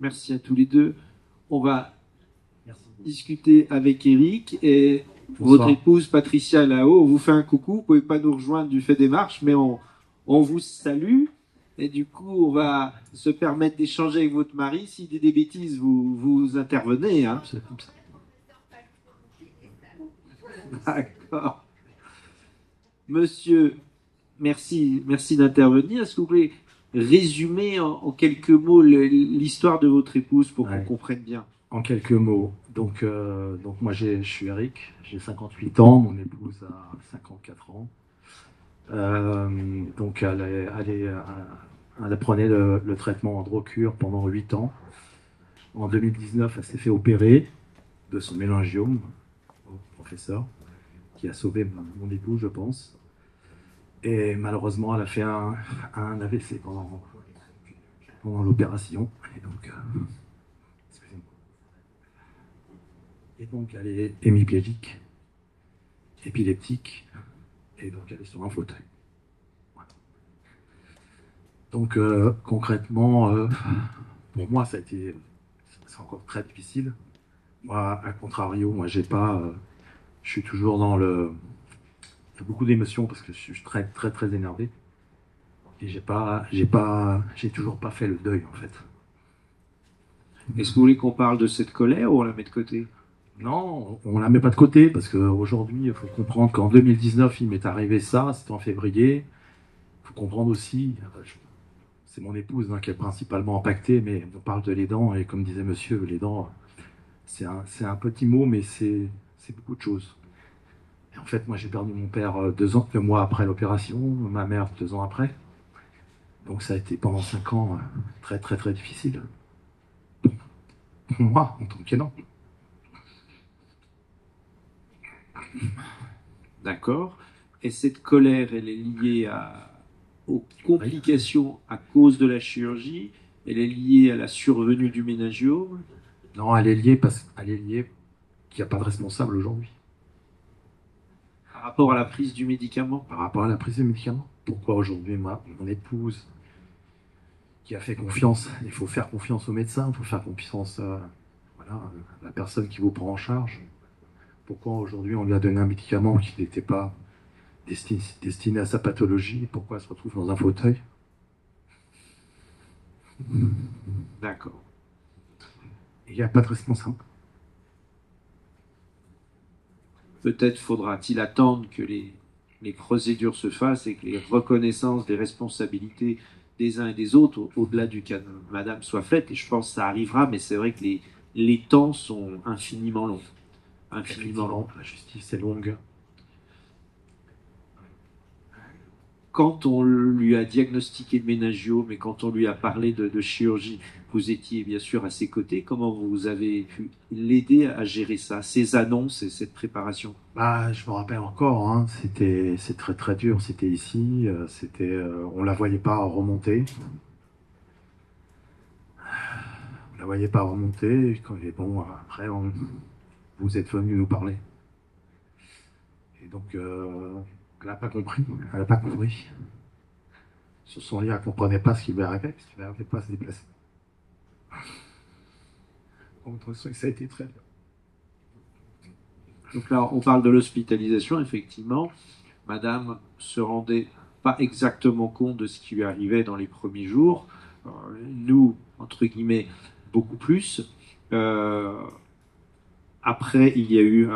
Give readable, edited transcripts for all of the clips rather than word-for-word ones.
Merci à tous les deux. On va discuter avec Eric et votre épouse Patricia là-haut. On vous fait un coucou. Vous ne pouvez pas nous rejoindre du fait des marches, mais on vous salue. Et du coup, on va se permettre d'échanger avec votre mari. S'il dit des bêtises, vous intervenez. Hein. D'accord. Monsieur, merci d'intervenir. Est-ce que vous pouvez résumer en quelques mots l'histoire de votre épouse pour qu'on comprenne bien? En quelques mots. Donc moi, je suis Eric, j'ai 58 ans, mon épouse a 54 ans. Donc elle prenait le traitement Androcure pendant 8 ans. En 2019, elle s'est fait opérer de son méningiome, au professeur, qui a sauvé mon épouse, je pense. Et malheureusement, elle a fait un AVC pendant l'opération. Et donc, elle est hémiplégique, épileptique, et donc elle est sur un fauteuil. Voilà. Donc concrètement, pour moi, c'est encore très difficile. Moi, à contrario, je suis toujours dans il y a beaucoup d'émotions parce que je suis très très très énervé et j'ai toujours pas fait le deuil en fait. Est-ce que vous voulez qu'on parle de cette colère ou on la met de côté? Non, on la met pas de côté parce qu'aujourd'hui, il faut comprendre qu'en 2019, il m'est arrivé ça, c'était en février. Il faut comprendre aussi, c'est mon épouse qui est principalement impactée, mais on parle de les dents et comme disait monsieur, les dents, c'est un petit mot, mais c'est beaucoup de choses. Et en fait, moi, j'ai perdu mon père 2 mois après l'opération, ma mère 2 ans après. Donc ça a été pendant 5 ans très très très difficile. Pour moi, en tant qu'aidant. D'accord. Et cette colère, elle est liée aux complications à cause de la chirurgie? Elle est liée à la survenue du méningiome? Non, elle est liée qu'il n'y a pas de responsable aujourd'hui. Par rapport à la prise du médicament? Par rapport à la prise du médicament. Pourquoi aujourd'hui, mon épouse, qui a fait confiance, il faut faire confiance au médecin, il faut faire confiance à la personne qui vous prend en charge. Pourquoi aujourd'hui on lui a donné un médicament qui n'était pas destiné à sa pathologie? Pourquoi elle se retrouve dans un fauteuil? D'accord. Il n'y a pas de responsable. Peut-être faudra-t-il attendre que les procédures se fassent et que les reconnaissances des responsabilités des uns et des autres, au-delà du cas de madame, soient faites. Et je pense que ça arrivera, mais c'est vrai que les temps sont infiniment longs. Infiniment longs. La justice est longue. Quand on lui a diagnostiqué le méningiome et quand on lui a parlé de chirurgie, vous étiez bien sûr à ses côtés. Comment vous avez pu l'aider à gérer ça, ces annonces et cette préparation? Je me rappelle encore, c'est très très dur. C'était ici, on la voyait pas remonter. On la voyait pas remonter. Et bon, après, vous êtes venu nous parler. Et donc, elle n'a pas compris. Elle n'a pas compris. Sur son lit, elle ne comprenait pas ce qui lui arrivait, parce qu'il n'arrivait pas à se déplacer. Ça a été très bien. Donc là, on parle de l'hospitalisation, effectivement. Madame se rendait pas exactement compte de ce qui lui arrivait dans les premiers jours. Nous, entre guillemets, beaucoup plus. Après, il y a eu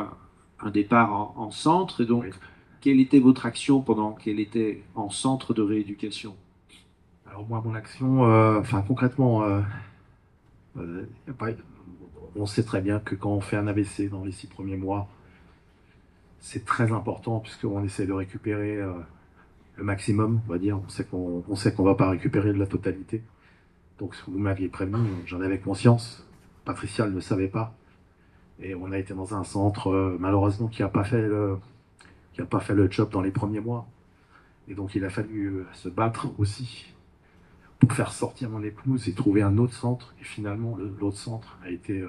un départ en centre. Et donc, oui. Quelle était votre action pendant qu'elle était en centre de rééducation? Alors moi, mon action, concrètement, on sait très bien que quand on fait un AVC dans les 6 premiers mois, c'est très important puisqu'on essaie de récupérer le maximum, on va dire. On sait qu'on va pas récupérer de la totalité. Donc, si vous m'aviez prévenu, j'en avais conscience. Patricia ne le savait pas. Et on a été dans un centre, malheureusement, qui n'a pas fait le job dans les premiers mois. Et donc, il a fallu se battre aussi pour faire sortir mon épouse et trouver un autre centre. Et finalement, l'autre centre a été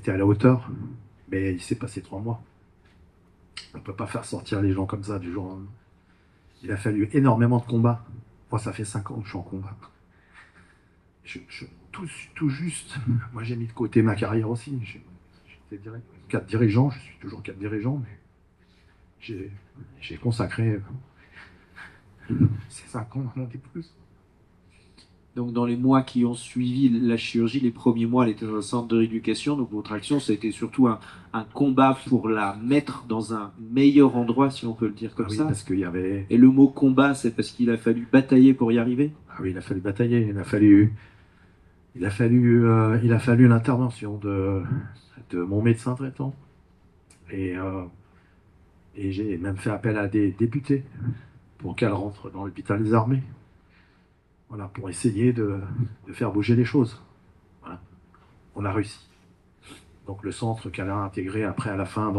à la hauteur. Mais il s'est passé 3 mois. On ne peut pas faire sortir les gens comme ça du jour au lendemain. Il a fallu énormément de combats. Moi, ça fait 5 ans que je suis en combat. tout juste. Moi, j'ai mis de côté ma carrière aussi. J'étais cadre dirigeant, je suis toujours cadre dirigeant, mais j'ai consacré ces 5 ans à mon épouse. Donc, dans les mois qui ont suivi la chirurgie, les premiers mois, elle était dans un centre de rééducation. Donc, votre action, ça a été surtout un combat pour la mettre dans un meilleur endroit, si on peut le dire comme ça. Parce qu'il y avait... Et le mot combat, c'est parce qu'il a fallu batailler pour y arriver? Ah oui, il a fallu batailler. Il a fallu l'intervention de mon médecin traitant. Et j'ai même fait appel à des députés pour qu'elle rentre dans l'hôpital des armées. Voilà, pour essayer de faire bouger les choses. Voilà. On a réussi. Donc le centre qu'elle a intégré après à la fin,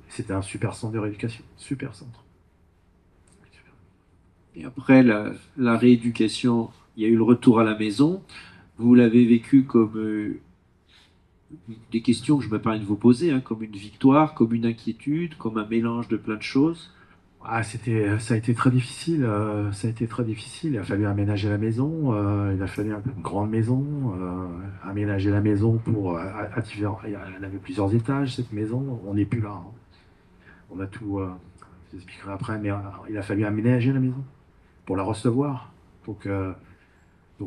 c'était un super centre de rééducation. Super centre. Et après la rééducation, il y a eu le retour à la maison. Vous l'avez vécu comme des questions que je me permets de vous poser, hein, comme une victoire, comme une inquiétude, comme un mélange de plein de choses. Ah, ça a été très difficile. Ça a été très difficile. Il a fallu aménager la maison. Il a fallu une grande maison. Aménager la maison pour différents. Elle avait plusieurs étages cette maison. On n'est plus là. Hein. On a tout. Je l'expliquerai après, mais il a fallu aménager la maison pour la recevoir. Donc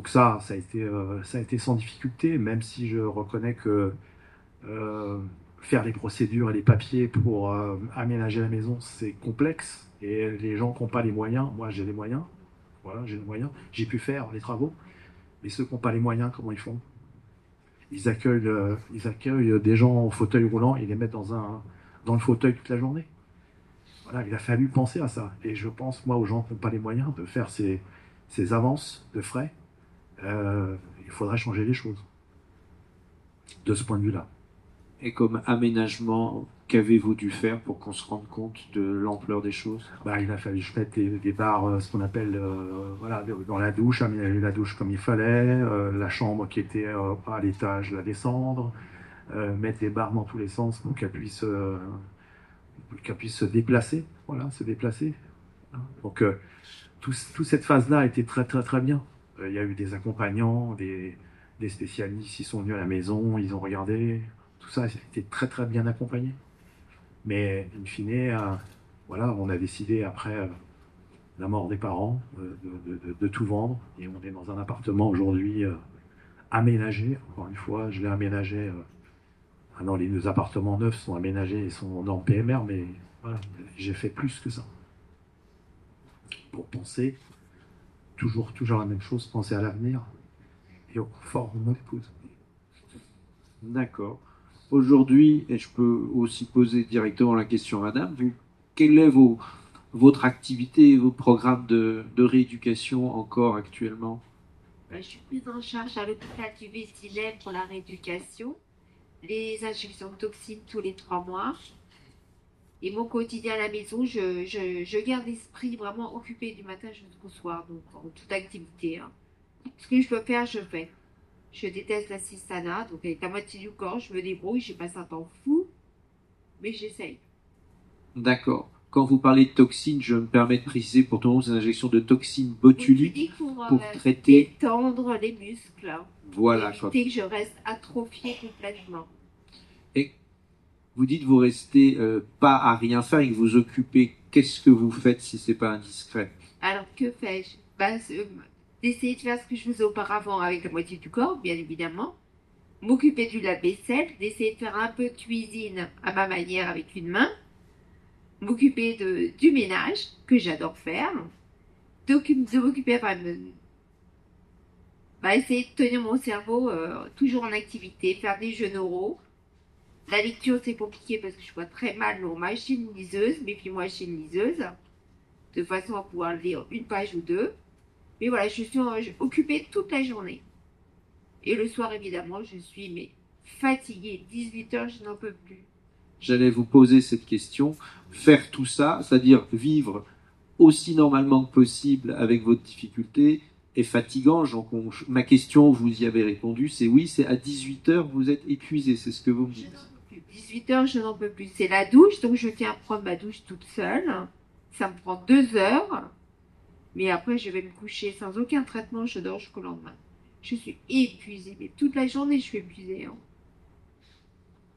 ça a été sans difficulté, même si je reconnais que faire les procédures et les papiers pour aménager la maison, c'est complexe. Et les gens qui n'ont pas les moyens, moi j'ai les moyens, voilà, j'ai les moyens, j'ai pu faire les travaux. Mais ceux qui n'ont pas les moyens, comment ils font? Ils accueillent des gens en fauteuil roulant et ils les mettent dans le fauteuil toute la journée. Voilà, il a fallu penser à ça. Et je pense, moi, aux gens qui n'ont pas les moyens de faire ces avances de frais, il faudrait changer les choses. De ce point de vue-là. Et comme aménagement, qu'avez-vous dû faire pour qu'on se rende compte de l'ampleur des choses? Il a fallu que je mette des barres, ce qu'on appelle, dans la douche, aménager la douche comme il fallait, la chambre qui était à l'étage, la descendre, mettre des barres dans tous les sens pour qu'elle puisse se déplacer, voilà, se déplacer. Donc, toute cette phase-là a été très, très, très bien. Il y a eu des accompagnants, des spécialistes, ils sont venus à la maison, ils ont regardé. Tout ça a été très très bien accompagné. Mais in fine, voilà, on a décidé après la mort des parents de tout vendre. Et on est dans un appartement aujourd'hui aménagé. Encore une fois, je l'ai aménagé. Non, les 2 appartements neufs sont aménagés et sont dans PMR, mais voilà, j'ai fait plus que ça. Pour penser toujours la même chose, penser à l'avenir et au confort de mon épouse. D'accord. Aujourd'hui, et je peux aussi poser directement la question à madame, quelle est votre activité et vos programmes de rééducation encore actuellement? Je suis prise en charge à l'hôpital du Vésinet pour la rééducation, les injections de toxines tous les 3 mois. Et mon quotidien à la maison, je garde l'esprit vraiment occupé du matin jusqu'au soir, donc en toute activité. Hein. Ce que je peux faire, je fais. Je déteste l'assistanat, donc avec la moitié du corps, je me débrouille, j'ai pas un temps fou, mais j'essaye. D'accord. Quand vous parlez de toxines, je me permets de préciser pour tout le monde, c'est une injection de toxines botuliques pour traiter... détendre les muscles. Voilà. Pour éviter que je reste atrophiée complètement. Et vous dites vous restez pas à rien faire et que vous occupez. Qu'est-ce que vous faites si c'est pas indiscret? Alors que fais-je? D'essayer de faire ce que je faisais auparavant avec la moitié du corps, bien évidemment. M'occuper du lave-vaisselle, d'essayer de faire un peu de cuisine à ma manière avec une main. M'occuper du ménage, que j'adore faire. De m'occuper, essayer de tenir mon cerveau toujours en activité, faire des jeux neuro. La lecture, c'est compliqué parce que je vois très mal, on m'a acheté une liseuse, mais puis moi j'ai une liseuse, de façon à pouvoir lire une page ou 2. Mais voilà, je suis occupée toute la journée. Et le soir, évidemment, je suis fatiguée. 18h, je n'en peux plus. J'allais vous poser cette question. Faire tout ça, c'est-à-dire vivre aussi normalement que possible avec votre difficulté, est fatigant. Ma question, vous y avez répondu, c'est oui, c'est à 18h, vous êtes épuisé, c'est ce que vous me dites. 18h, je n'en peux plus. C'est la douche, donc je tiens à prendre ma douche toute seule. Ça me prend 2 heures. Mais après, je vais me coucher sans aucun traitement, je dors jusqu'au lendemain. Je suis épuisée, mais toute la journée, je suis épuisée. Hein.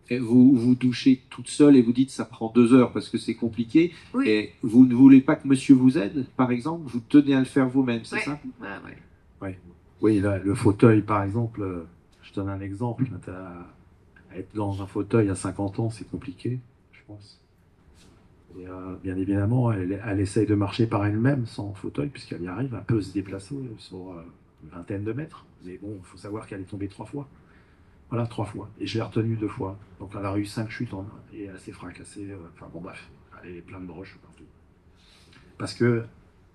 Et vous douchez toute seule et vous dites ça prend 2 heures parce que c'est compliqué. Oui. Et vous ne voulez pas que monsieur vous aide, par exemple? Vous tenez à le faire vous-même, c'est Ouais. ça? Ouais. Ouais. Oui, là, le fauteuil, par exemple, je donne un exemple. Être dans un fauteuil à 50 ans, c'est compliqué, je pense. Et bien évidemment, elle essaye de marcher par elle-même sans fauteuil, puisqu'elle y arrive, elle peut se déplacer sur une vingtaine de mètres. Mais bon, il faut savoir qu'elle est tombée 3 fois. Voilà, 3 fois. Et je l'ai retenue 2 fois. Donc elle a eu 5 chutes et elle s'est fracassée. Enfin bon, bref, elle est pleine de roches partout. Parce que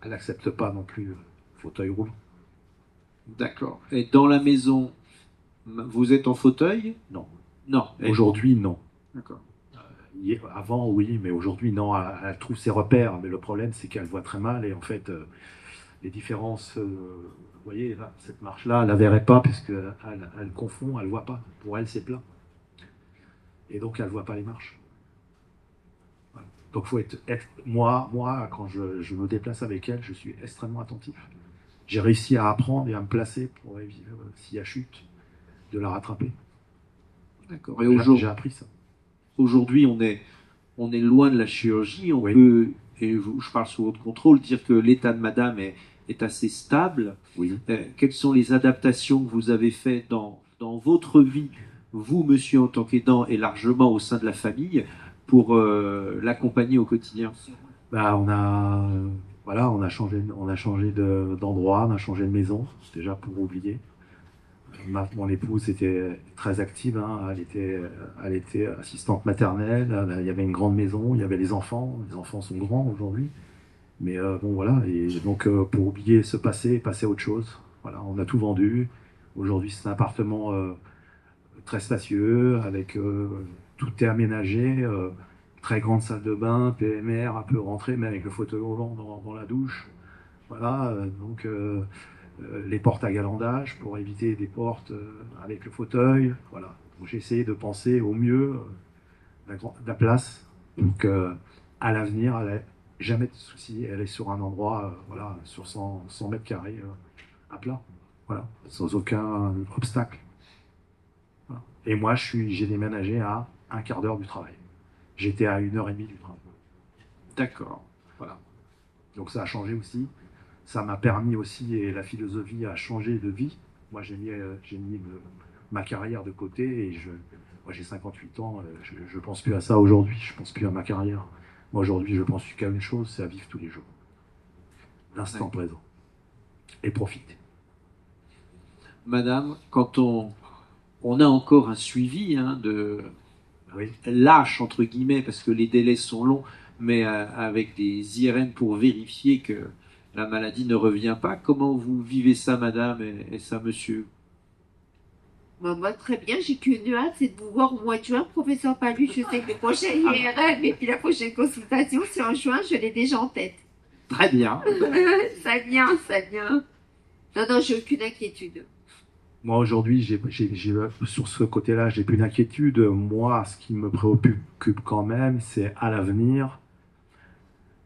elle n'accepte pas non plus fauteuil roulant. D'accord. Et dans la maison, vous êtes en fauteuil? Non. Non. Aujourd'hui, non. D'accord. Avant, oui, mais aujourd'hui, non. Elle trouve ses repères. Mais le problème, c'est qu'elle voit très mal. Et en fait, les différences, vous voyez, là, cette marche-là, elle la verrait pas, puisqu'elle elle confond, elle voit pas. Pour elle, c'est plat. Et donc, elle voit pas les marches. Voilà. Donc, faut être moi, quand je me déplace avec elle, je suis extrêmement attentif. J'ai réussi à apprendre et à me placer pour éviter, s'il y a chute, de la rattraper. D'accord. Et J'ai appris ça. aujourd'hui, on est loin de la chirurgie. On Oui. peut, et je parle sous votre contrôle, dire que l'état de madame est assez stable. Oui. Quelles sont les adaptations que vous avez faites dans votre vie, vous, monsieur, en tant qu'aidant, et largement au sein de la famille, pour l'accompagner au quotidien? Bah, on a changé d'endroit, on a changé de maison, déjà pour oublier. Mon épouse était très active, hein, elle était assistante maternelle, il y avait une grande maison, il y avait les enfants sont grands aujourd'hui. Mais bon voilà, et donc pour oublier ce passé, passer à autre chose. Voilà, on a tout vendu. Aujourd'hui, c'est un appartement très spacieux, avec tout est aménagé, très grande salle de bain, PMR, un peu rentrée, mais avec le fauteuil roulant dans la douche. Voilà, donc les portes à galandage pour éviter des portes avec le fauteuil. Voilà, donc j'ai essayé de penser au mieux la place. Donc à l'avenir, elle n'a jamais de souci. Elle est sur un endroit, voilà, sur 100 mètres carrés à plat, voilà, sans aucun obstacle. Voilà. Et moi, j'ai déménagé à un quart d'heure du travail. J'étais à 1h30 du travail. D'accord. Voilà. Donc ça a changé aussi. Ça m'a permis aussi, et la philosophie a changé de vie. Moi, j'ai mis ma carrière de côté et moi, j'ai 58 ans. Je ne pense plus à ça aujourd'hui. Je ne pense plus à ma carrière. Moi, aujourd'hui, je pense qu'à une chose, c'est à vivre tous les jours. L'instant présent. Et profiter. Madame, quand on a encore un suivi de Oui. lâche, entre guillemets, parce que les délais sont longs, mais avec des IRM pour vérifier que la maladie ne revient pas. Comment vous vivez ça, madame, et ça, monsieur? Moi, très bien, j'ai qu'une hâte, c'est de vous voir au mois de juin, professeur Palu. Je sais que le prochain IRM et puis la prochaine consultation, c'est en juin, je l'ai déjà en tête. Très bien. Ça vient. Non, j'ai aucune inquiétude. Moi, aujourd'hui, sur ce côté-là, j'ai plus d'inquiétude. Moi, ce qui me préoccupe quand même, c'est à l'avenir.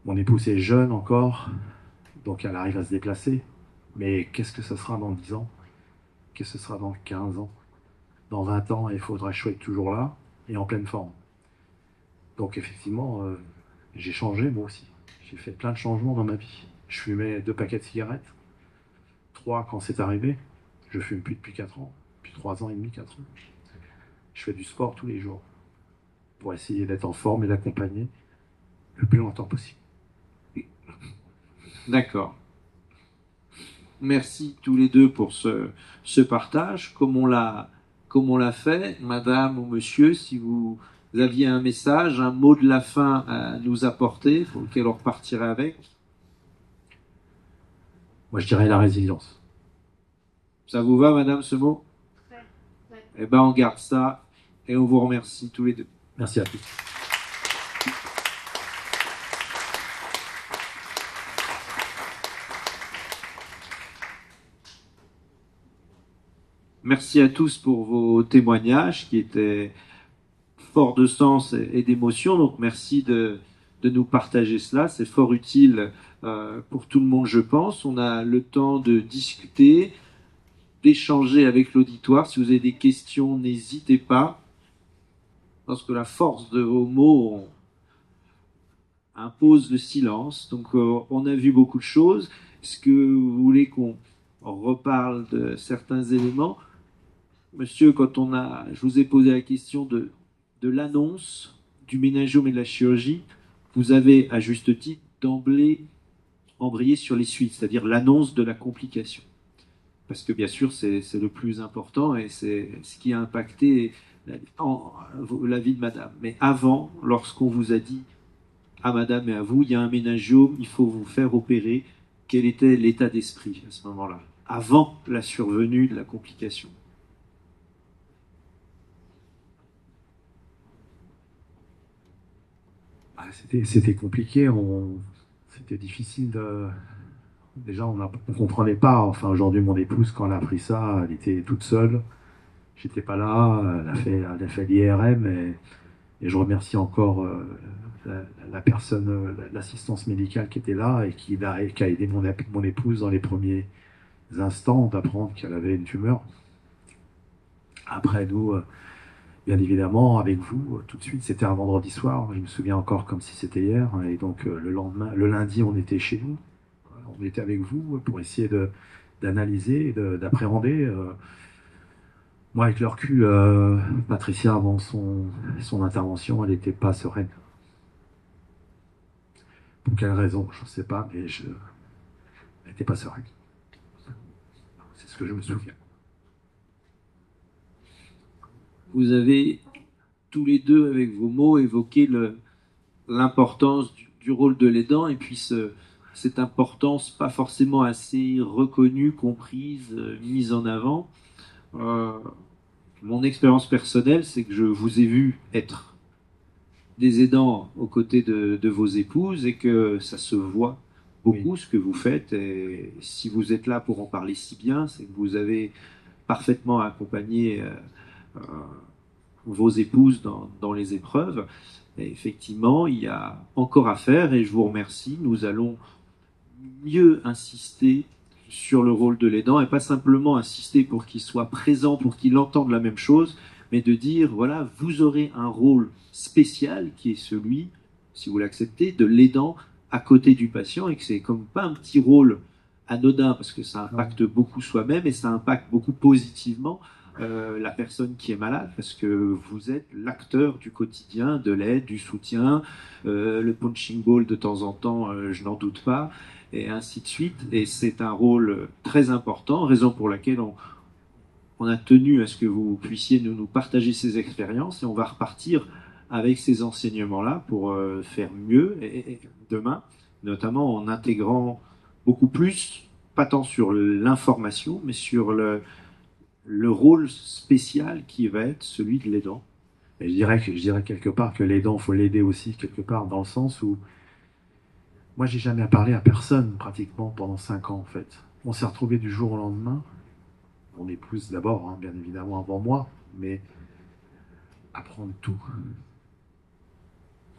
Mon épouse est jeune encore, donc elle arrive à se déplacer. Mais qu'est-ce que ce sera dans 10 ans? Qu'est-ce que ce sera dans 15 ans? Dans 20 ans, il faudra que je sois toujours là et en pleine forme. Donc effectivement, j'ai changé moi aussi. J'ai fait plein de changements dans ma vie. Je fumais 2 paquets de cigarettes, 3 quand c'est arrivé. Je fume plus depuis 4 ans, depuis 3 ans et demi, 4 ans. Je fais du sport tous les jours pour essayer d'être en forme et d'accompagner le plus longtemps possible. D'accord. Merci tous les deux pour ce partage. Comme on l'a fait, madame ou monsieur, si vous aviez un message, un mot de la fin à nous apporter, pour lequel on repartirait avec. Moi, je dirais la résilience. Ça vous va, madame, ce mot? Eh bien, on garde ça et on vous remercie tous les deux. Merci à tous. Merci à tous pour vos témoignages qui étaient forts de sens et d'émotion. Donc, merci de nous partager cela. C'est fort utile pour tout le monde, je pense. On a le temps de discuter, d'échanger avec l'auditoire. Si vous avez des questions, n'hésitez pas, parce que la force de vos mots impose le silence. Donc on a vu beaucoup de choses. Est-ce que vous voulez qu'on reparle de certains éléments? Monsieur, je vous ai posé la question de l'annonce du méningiome et de la chirurgie, vous avez, à juste titre, d'emblée embrayé sur les suites, c'est-à-dire l'annonce de la complication. Parce que bien sûr, c'est le plus important et c'est ce qui a impacté la vie de madame. Mais avant, lorsqu'on vous a dit à madame et à vous, il y a un méningiome, il faut vous faire opérer, quel était l'état d'esprit à ce moment-là, avant la survenue de la complication? C'était compliqué, c'était difficile de... Déjà, on comprenait pas. Enfin, aujourd'hui, mon épouse, quand elle a appris ça, elle était toute seule. J'étais pas là. Elle a fait l'IRM et je remercie encore la personne, l'assistance médicale qui était là et qui a aidé mon épouse dans les premiers instants d'apprendre qu'elle avait une tumeur. Après, nous, bien évidemment, avec vous, tout de suite, c'était un vendredi soir. Je me souviens encore comme si c'était hier. Et donc, le lundi, on était chez nous. On était avec vous pour essayer d'analyser, d'appréhender. Moi, avec le recul, Patricia, avant son intervention, elle n'était pas sereine. Pour quelle raison, je ne sais pas, mais elle n'était pas sereine. C'est ce que je me souviens. Vous avez tous les deux, avec vos mots, évoqué l'importance du rôle de l'aidant et puis cette importance pas forcément assez reconnue, comprise, mise en avant. Mon expérience personnelle, c'est que je vous ai vu être des aidants aux côtés de vos épouses et que ça se voit beaucoup, oui, ce que vous faites. Et si vous êtes là pour en parler si bien, c'est que vous avez parfaitement accompagné vos épouses dans les épreuves. Et effectivement, il y a encore à faire et je vous remercie. Nous allons mieux insister sur le rôle de l'aidant et pas simplement insister pour qu'il soit présent, pour qu'il entende la même chose, mais de dire, voilà, vous aurez un rôle spécial qui est celui, si vous l'acceptez, de l'aidant à côté du patient et que c'est comme pas un petit rôle anodin parce que ça impacte beaucoup soi-même et ça impacte beaucoup positivement la personne qui est malade parce que vous êtes l'acteur du quotidien, de l'aide, du soutien, le punching ball de temps en temps, je n'en doute pas, et ainsi de suite. Et c'est un rôle très important, raison pour laquelle on a tenu à ce que vous puissiez nous partager ces expériences et on va repartir avec ces enseignements-là pour faire mieux et demain, notamment en intégrant beaucoup plus, pas tant sur l'information, mais sur le rôle spécial qui va être celui de l'aidant. Et je dirais quelque part que l'aidant, il faut l'aider aussi quelque part dans le sens où moi, j'ai jamais parlé à personne pratiquement pendant 5 ans en fait. On s'est retrouvés du jour au lendemain. Mon épouse d'abord, hein, bien évidemment avant moi, mais apprendre tout.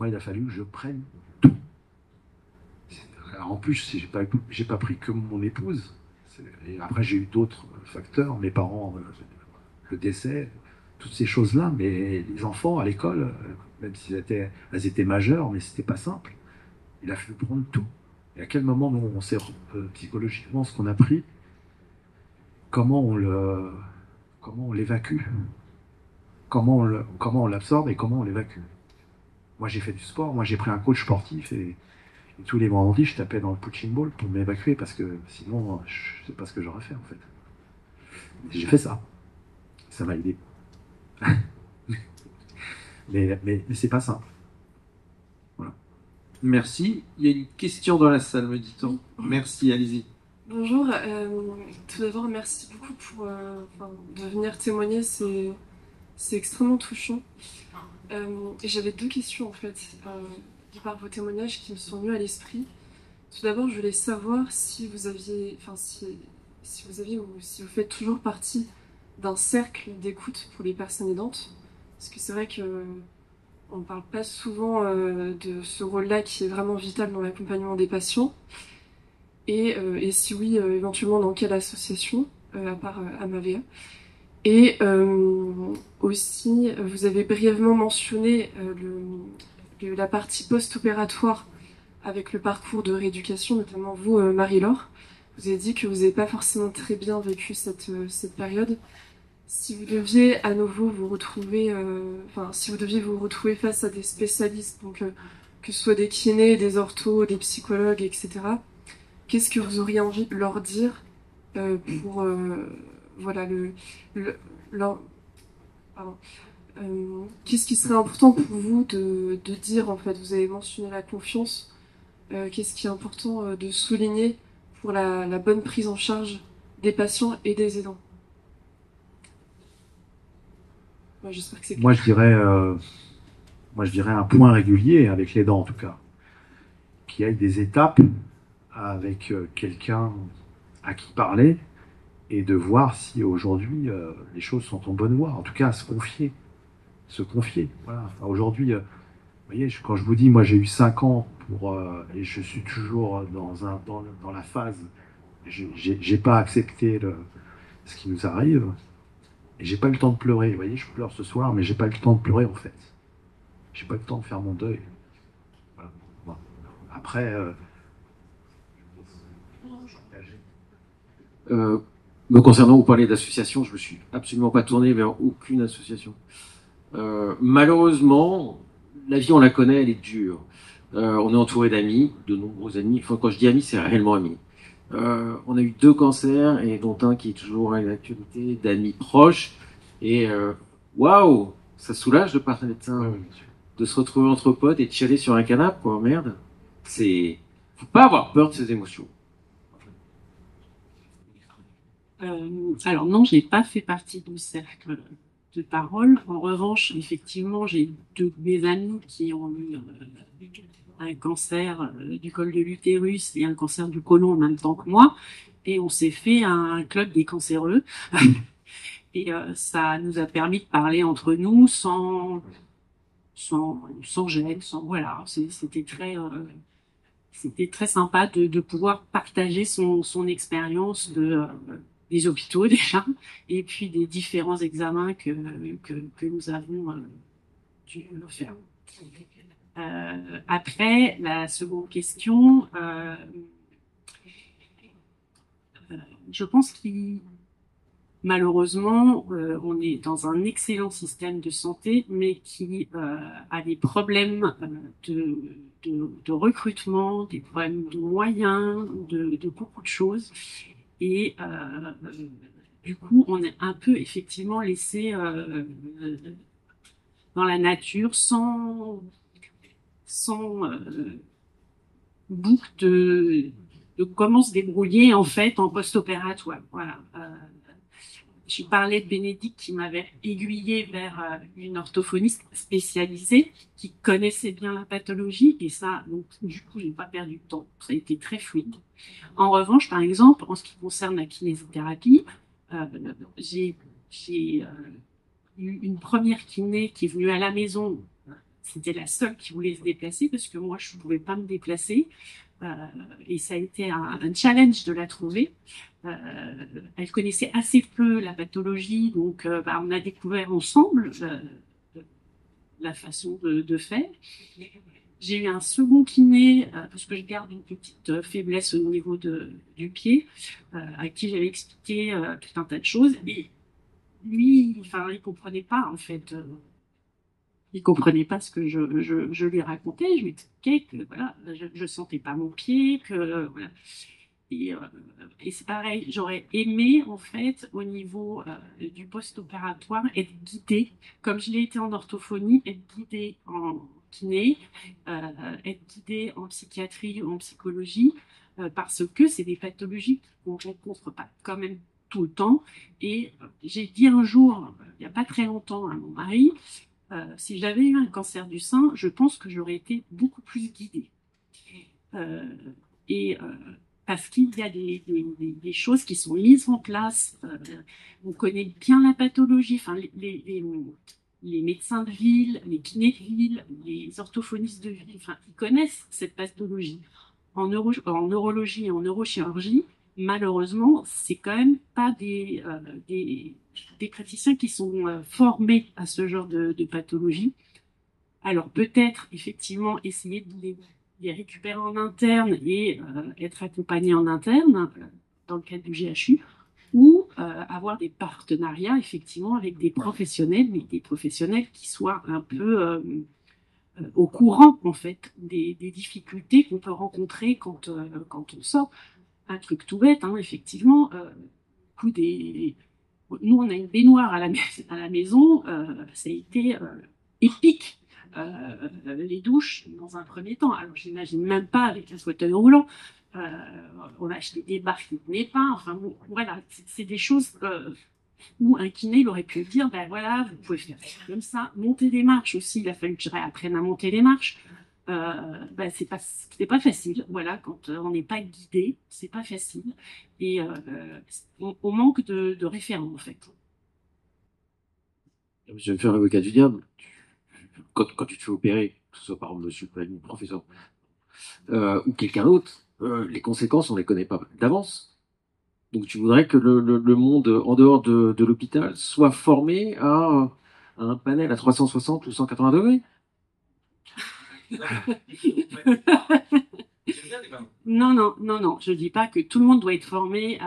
Moi, il a fallu que je prenne tout. Alors, en plus, j'ai pas pris que mon épouse. Et après, j'ai eu d'autres facteurs, mes parents, le décès, toutes ces choses-là. Mais les enfants à l'école, même s'ils étaient majeures, mais c'était pas simple. Il a fallu prendre tout. Et à quel moment on sait psychologiquement ce qu'on a pris, comment on l'évacue, comment on l'absorbe et comment on l'évacue. Moi, j'ai fait du sport. Moi, j'ai pris un coach sportif et tous les vendredis, je tapais dans le punching ball pour m'évacuer parce que sinon, je ne sais pas ce que j'aurais fait en fait. J'ai fait ça. Ça m'a aidé. mais c'est pas simple. Voilà. Merci. Il y a une question dans la salle, me dit-on. Merci, allez-y. Bonjour. Tout d'abord, merci beaucoup de venir témoigner. C'est extrêmement touchant. Et j'avais 2 questions en fait. Par vos témoignages qui me sont venus à l'esprit. Tout d'abord, je voulais savoir si vous aviez ou si vous faites toujours partie d'un cercle d'écoute pour les personnes aidantes. Parce que c'est vrai qu'on ne parle pas souvent de ce rôle-là qui est vraiment vital dans l'accompagnement des patients. Et si oui, éventuellement dans quelle association. à part Amalia. Et aussi, vous avez brièvement mentionné la partie post-opératoire avec le parcours de rééducation, notamment vous, Marie-Laure. Vous avez dit que vous n'avez pas forcément très bien vécu cette période. Si vous deviez à nouveau vous retrouver, si vous deviez vous retrouver face à des spécialistes, donc que ce soit des kinés, des orthos, des psychologues, etc., qu'est-ce que vous auriez envie de leur dire pour voilà pardon. Qu'est-ce qui serait important pour vous de dire en fait? Vous avez mentionné la confiance. Qu'est-ce qui est important de souligner pour la bonne prise en charge des patients et des aidants? J'espère que c'est clair. Moi, je dirais un point régulier avec l'aidant en tout cas, qu'il y ait des étapes avec quelqu'un à qui parler et de voir si aujourd'hui les choses sont en bonne voie. En tout cas, se confier. Voilà. Enfin, aujourd'hui, vous voyez, quand je vous dis, moi j'ai eu 5 ans et je suis toujours dans la phase, j'ai pas accepté ce qui nous arrive et j'ai pas eu le temps de pleurer. Vous voyez, je pleure ce soir, mais j'ai pas eu le temps de pleurer en fait. J'ai pas eu le temps de faire mon deuil. Voilà. Bon. Après, me concernant, vous parlez d'association, je me suis absolument pas tourné vers aucune association. Malheureusement, la vie, on la connaît, elle est dure. On est entouré d'amis, de nombreux amis. Enfin, quand je dis amis, c'est réellement amis. On a eu 2 cancers, et dont un qui est toujours à l'actualité, d'amis proches. Et waouh, ça soulage de parler de ça, de se retrouver entre potes et de chialer sur un canapé, quoi. Merde. Faut pas avoir peur de ces émotions. Alors non, j'ai pas fait partie du cercle de parole. En revanche, effectivement, j'ai 2 de mes amis qui ont eu un cancer du col de l'utérus et un cancer du côlon en même temps que moi, et on s'est fait un club des cancéreux. Et ça nous a permis de parler entre nous sans gêne, voilà. C'était très sympa de pouvoir partager son expérience des hôpitaux déjà, et puis des différents examens que nous avons dû faire. Après, la seconde question, je pense qu'il malheureusement, on est dans un excellent système de santé, mais qui a des problèmes de recrutement, des problèmes de moyens, de beaucoup de choses. Et du coup, on est un peu effectivement laissé dans la nature sans boucle de comment se débrouiller en fait en post-opératoire. Voilà. Je parlais de Bénédicte qui m'avait aiguillée vers une orthophoniste spécialisée qui connaissait bien la pathologie, et ça, donc du coup, j'ai pas perdu de temps. Ça a été très fluide. En revanche, par exemple, en ce qui concerne la kinésithérapie, j'ai eu une première kiné qui est venue à la maison. C'était la seule qui voulait se déplacer parce que moi, je ne pouvais pas me déplacer. Et ça a été un challenge de la trouver. Elle connaissait assez peu la pathologie, donc on a découvert ensemble la façon de faire. J'ai eu un second kiné, parce que je garde une petite faiblesse au niveau du pied, à qui j'avais expliqué tout un tas de choses. Et lui, il comprenait pas, en fait. Il comprenait pas ce que je lui racontais. Je lui expliquais que voilà, je sentais pas mon pied, que voilà. Et c'est pareil, j'aurais aimé en fait au niveau du post-opératoire être guidée, comme je l'ai été en orthophonie, être guidée en kiné, être guidée en psychiatrie ou en psychologie, parce que c'est des pathologies qu'on rencontre pas quand même tout le temps. Et j'ai dit un jour, il n'y a pas très longtemps, à mon mari, si j'avais eu un cancer du sein, je pense que j'aurais été beaucoup plus guidée. Parce qu'il y a des choses qui sont mises en place. On connaît bien la pathologie. Enfin, les médecins de ville, les kinés de ville, les orthophonistes de ville, enfin, ils connaissent cette pathologie. En neurologie et en neurochirurgie, malheureusement, c'est quand même pas des praticiens qui sont formés à ce genre de pathologie. Alors peut-être effectivement essayer de les récupérer en interne et être accompagné en interne dans le cadre du GHU, ou avoir des partenariats effectivement avec des professionnels, mais des professionnels qui soient un peu au courant en fait des difficultés qu'on peut rencontrer quand on sort. Un truc tout bête, hein, effectivement, nous on a une baignoire à la maison, ça a été épique. Les douches dans un premier temps. Alors j'imagine même pas avec un fauteuil roulant. On a acheté des barres qui ne tenaient pas. Enfin bon, voilà, c'est des choses où un kiné il aurait pu dire, ben voilà, vous pouvez faire ça comme ça, monter des marches aussi. Il a fallu que je réapprenne à monter les marches. Ben c'est pas facile. Voilà, quand on n'est pas guidé, c'est pas facile. Et on manque de référents en fait. Je vais me faire l'avocat du diable. Quand tu te fais opérer, que ce soit par monsieur le professeur ou quelqu'un d'autre, les conséquences, on les connaît pas d'avance. Donc tu voudrais que le monde en dehors de l'hôpital soit formé à un panel à 360 ou 180 degrés. Non, je dis pas que tout le monde doit être formé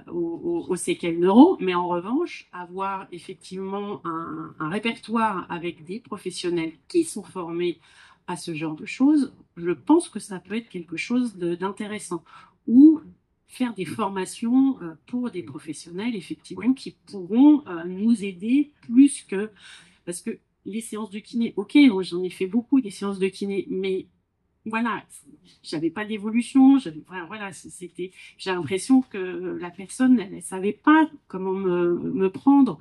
aux séquelles neuro, mais en revanche, avoir effectivement un répertoire avec des professionnels qui sont formés à ce genre de choses, je pense que ça peut être quelque chose d'intéressant. Ou faire des formations pour des professionnels, effectivement, qui pourront nous aider plus que... Parce que les séances de kiné, ok, j'en ai fait beaucoup des séances de kiné, mais voilà, j'avais pas d'évolution, voilà, c'était, j'ai l'impression que la personne, elle savait pas comment me prendre.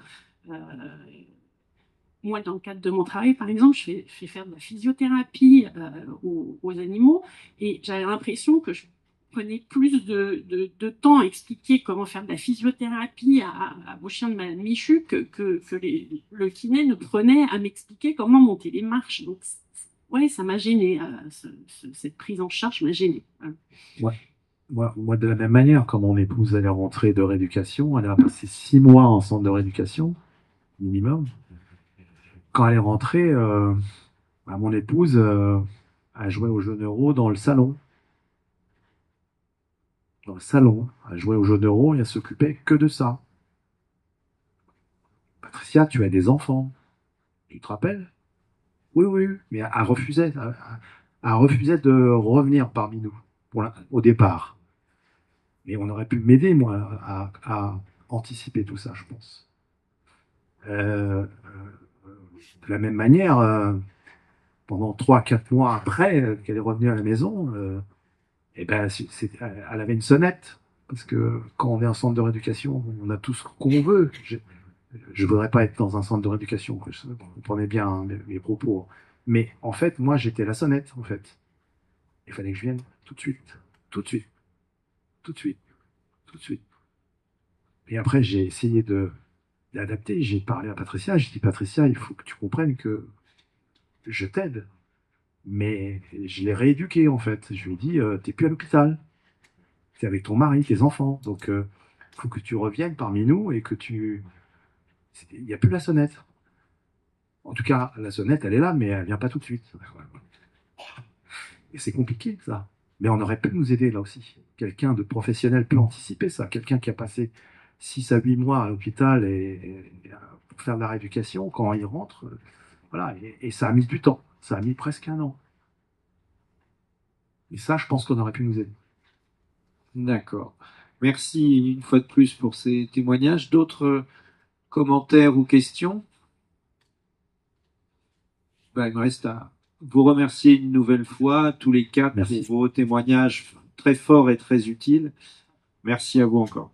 Moi, dans le cadre de mon travail, par exemple, je fais faire de la physiothérapie aux animaux, et j'avais l'impression que je prenais plus de temps à expliquer comment faire de la physiothérapie à vos chiens de malade Michu que le kiné ne prenait à m'expliquer comment monter les marches. Donc, ouais, ça m'a gêné. Cette prise en charge m'a gêné. Ouais. Moi, de la même manière, quand mon épouse allait rentrer de rééducation, elle a passé 6 mois en centre de rééducation, minimum. Quand elle est rentrée, mon épouse a joué au jeu neuro dans le salon. Dans le salon, elle jouait au jeu neuro et elle s'occupait que de ça. Patricia, tu as des enfants. Tu te rappelles? Oui, oui, mais elle refusait de revenir parmi nous au départ. Mais on aurait pu m'aider, moi, à anticiper tout ça, je pense. De la même manière, pendant 3-4 mois après qu'elle est revenue à la maison, eh ben, elle avait une sonnette. Parce que quand on est en centre de rééducation, on a tout ce qu'on veut. Je ne voudrais pas être dans un centre de rééducation. Vous comprenez bien hein, mes propos. Mais en fait, moi, j'étais la sonnette, en fait. Il fallait que je vienne tout de suite. Tout de suite. Tout de suite. Tout de suite. Et après, j'ai essayé d'adapter. J'ai parlé à Patricia. J'ai dit, Patricia, il faut que tu comprennes que je t'aide. Mais je l'ai rééduqué, en fait. Je lui ai dit, t'es plus à l'hôpital. T'es avec ton mari, tes enfants. Donc, il faut que tu reviennes parmi nous et que tu... Il n'y a plus la sonnette. En tout cas, la sonnette, elle est là, mais elle vient pas tout de suite. Et c'est compliqué, ça. Mais on aurait pu nous aider, là aussi. Quelqu'un de professionnel peut anticiper ça. Quelqu'un qui a passé 6 à 8 mois à l'hôpital pour faire de la rééducation, quand il rentre, voilà. Et ça a mis du temps. Ça a mis presque 1 an. Et ça, je pense qu'on aurait pu nous aider. D'accord. Merci une fois de plus pour ces témoignages. D'autres commentaires ou questions? Il me reste à vous remercier une nouvelle fois, tous les 4, Merci. pour vos témoignages très forts et très utiles. Merci à vous encore.